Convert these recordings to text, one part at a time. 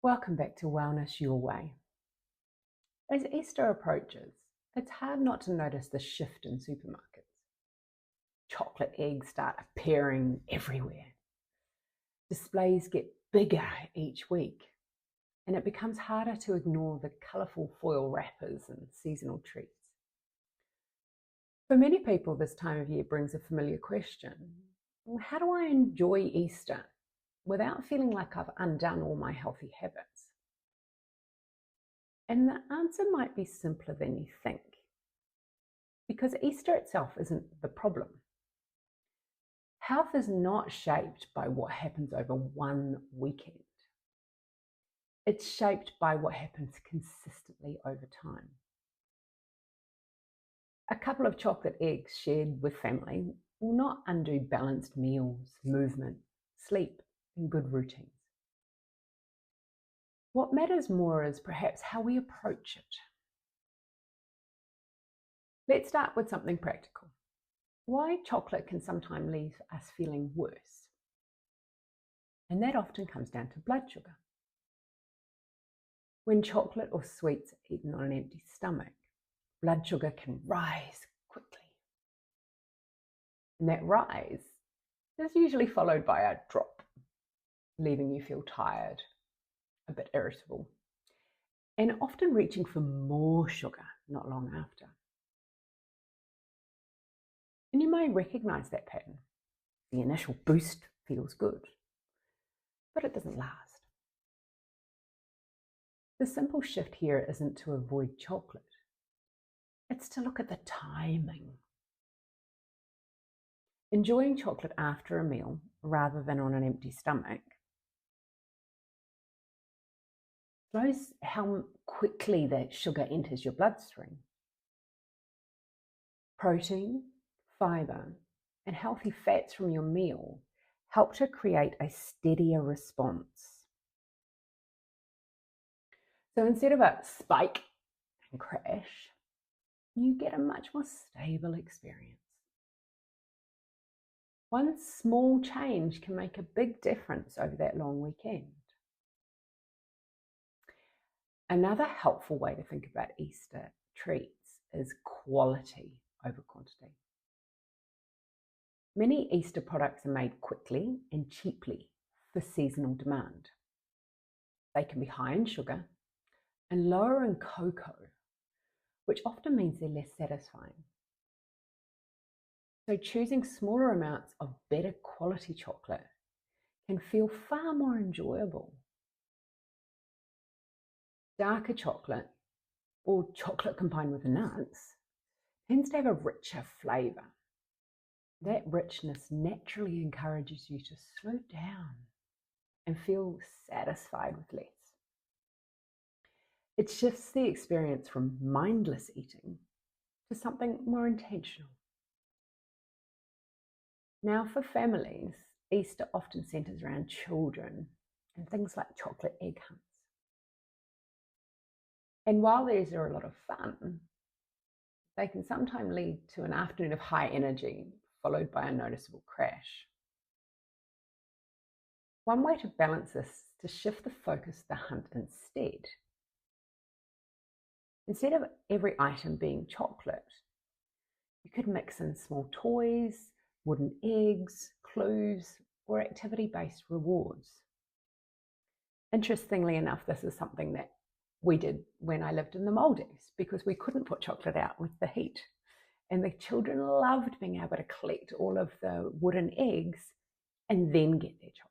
Welcome back to Wellness Your Way. As Easter approaches, it's hard not to notice the shift in supermarkets. Chocolate eggs start appearing everywhere. Displays get bigger each week, and it becomes harder to ignore the colourful foil wrappers and seasonal treats. For many people, this time of year brings a familiar question. How do I enjoy Easter without feeling like I've undone all my healthy habits? And the answer might be simpler than you think, because Easter itself isn't the problem. Health is not shaped by what happens over one weekend. It's shaped by what happens consistently over time. A couple of chocolate eggs shared with family will not undo balanced meals, movement, sleep, and good routines. What matters more is perhaps how we approach it. Let's start with something practical. Why chocolate can sometimes leave us feeling worse. And that often comes down to blood sugar. When chocolate or sweets are eaten on an empty stomach, blood sugar can rise quickly. And that rise is usually followed by a drop, leaving you feel tired, a bit irritable, and often reaching for more sugar not long after. And you may recognize that pattern. The initial boost feels good, but it doesn't last. The simple shift here isn't to avoid chocolate. It's to look at the timing. Enjoying chocolate after a meal rather than on an empty stomach slows how quickly that sugar enters your bloodstream. Protein, fibre, and healthy fats from your meal help to create a steadier response. So instead of a spike and crash, you get a much more stable experience. One small change can make a big difference over that long weekend. Another helpful way to think about Easter treats is quality over quantity. Many Easter products are made quickly and cheaply for seasonal demand. They can be high in sugar and lower in cocoa, which often means they're less satisfying. So choosing smaller amounts of better quality chocolate can feel far more enjoyable. Darker chocolate, or chocolate combined with nuts, tends to have a richer flavour. That richness naturally encourages you to slow down and feel satisfied with less. It shifts the experience from mindless eating to something more intentional. Now, for families, Easter often centres around children and things like chocolate egg hunts. And while these are a lot of fun, they can sometimes lead to an afternoon of high energy, followed by a noticeable crash. One way to balance this is to shift the focus of the hunt instead. Instead of every item being chocolate, you could mix in small toys, wooden eggs, clues, or activity-based rewards. Interestingly enough, this is something that we did when I lived in the Maldives because we couldn't put chocolate out with the heat. And the children loved being able to collect all of the wooden eggs and then get their chocolate.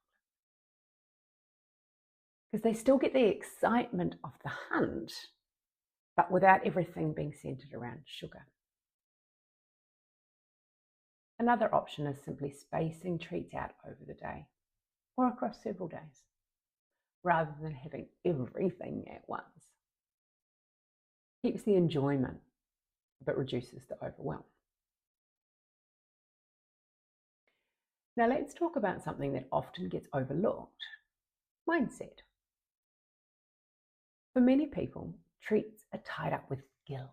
Because they still get the excitement of the hunt, but without everything being centered around sugar. Another option is simply spacing treats out over the day or across several days, rather than having everything at once. Keeps the enjoyment, but reduces the overwhelm. Now let's talk about something that often gets overlooked: mindset. For many people, treats are tied up with guilt.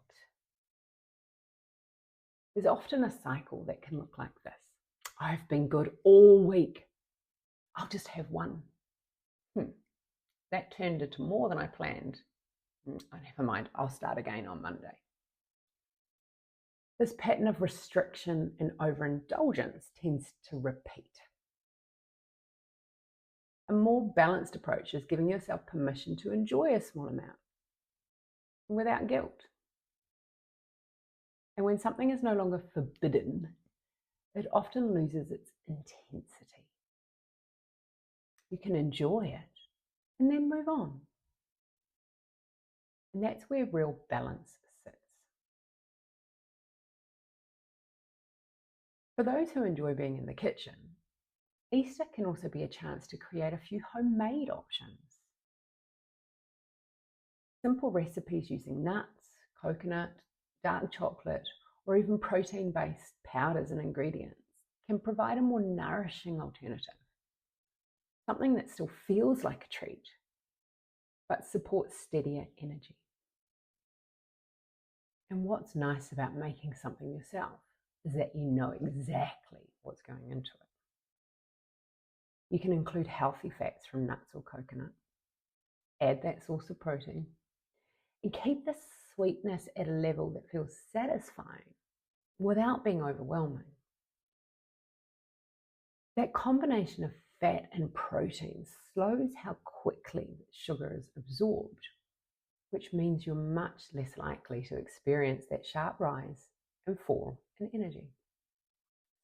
There's often a cycle that can look like this. I've been good all week. I'll just have one. That turned into more than I planned. Oh, never mind, I'll start again on Monday. This pattern of restriction and overindulgence tends to repeat. A more balanced approach is giving yourself permission to enjoy a small amount without guilt. And when something is no longer forbidden, it often loses its intensity. You can enjoy it and then move on. And that's where real balance sits. For those who enjoy being in the kitchen, Easter can also be a chance to create a few homemade options. Simple recipes using nuts, coconut, dark chocolate, or even protein-based powders and ingredients can provide a more nourishing alternative. Something that still feels like a treat, but supports steadier energy. And what's nice about making something yourself is that you know exactly what's going into it. You can include healthy fats from nuts or coconut, add that source of protein, and keep the sweetness at a level that feels satisfying without being overwhelming. That combination of fat and protein slows how quickly sugar is absorbed, which means you're much less likely to experience that sharp rise and fall in energy.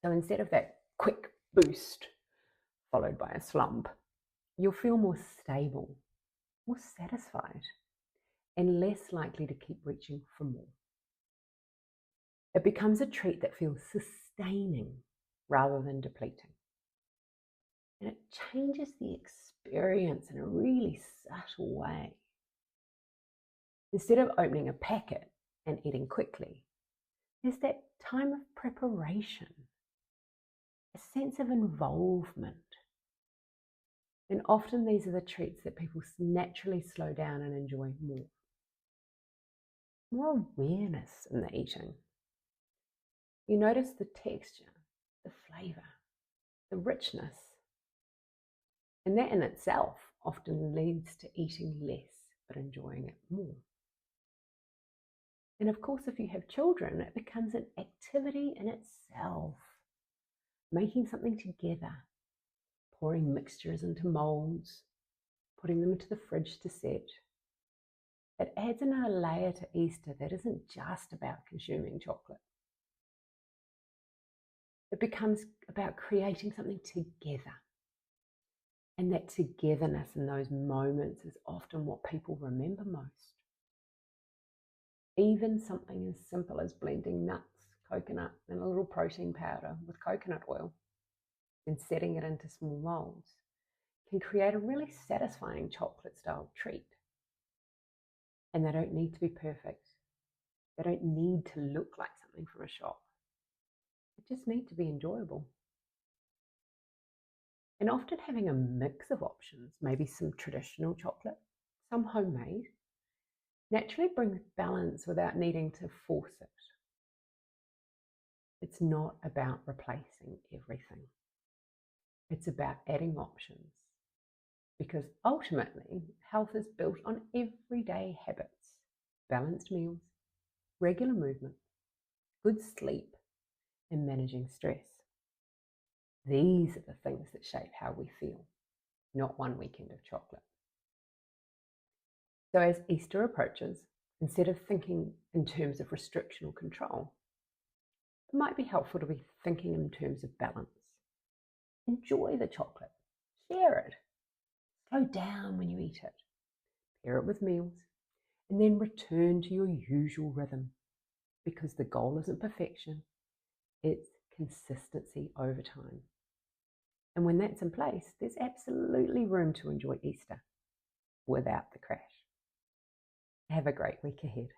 So instead of that quick boost followed by a slump, you'll feel more stable, more satisfied, and less likely to keep reaching for more. It becomes a treat that feels sustaining rather than depleting. And it changes the experience in a really subtle way. Instead of opening a packet and eating quickly, there's that time of preparation, a sense of involvement. And often these are the treats that people naturally slow down and enjoy more. More awareness in the eating. You notice the texture, the flavour, the richness. And that in itself often leads to eating less but enjoying it more. And of course, if you have children, it becomes an activity in itself. Making something together, pouring mixtures into moulds, putting them into the fridge to set. It adds another layer to Easter that isn't just about consuming chocolate. It becomes about creating something together. And that togetherness in those moments is often what people remember most. Even something as simple as blending nuts, coconut, and a little protein powder with coconut oil and setting it into small molds can create a really satisfying chocolate-style treat. And they don't need to be perfect. They don't need to look like something from a shop. They just need to be enjoyable. And often having a mix of options, maybe some traditional chocolate, some homemade, naturally brings balance without needing to force it. It's not about replacing everything. It's about adding options. Because ultimately, health is built on everyday habits, balanced meals, regular movement, good sleep, and managing stress. These are the things that shape how we feel, not one weekend of chocolate. So as Easter approaches, instead of thinking in terms of restriction or control, it might be helpful to be thinking in terms of balance. Enjoy the chocolate, share it, slow down when you eat it, pair it with meals, and then return to your usual rhythm, because the goal isn't perfection, it's consistency over time. And when that's in place, there's absolutely room to enjoy Easter without the crash. Have a great week ahead.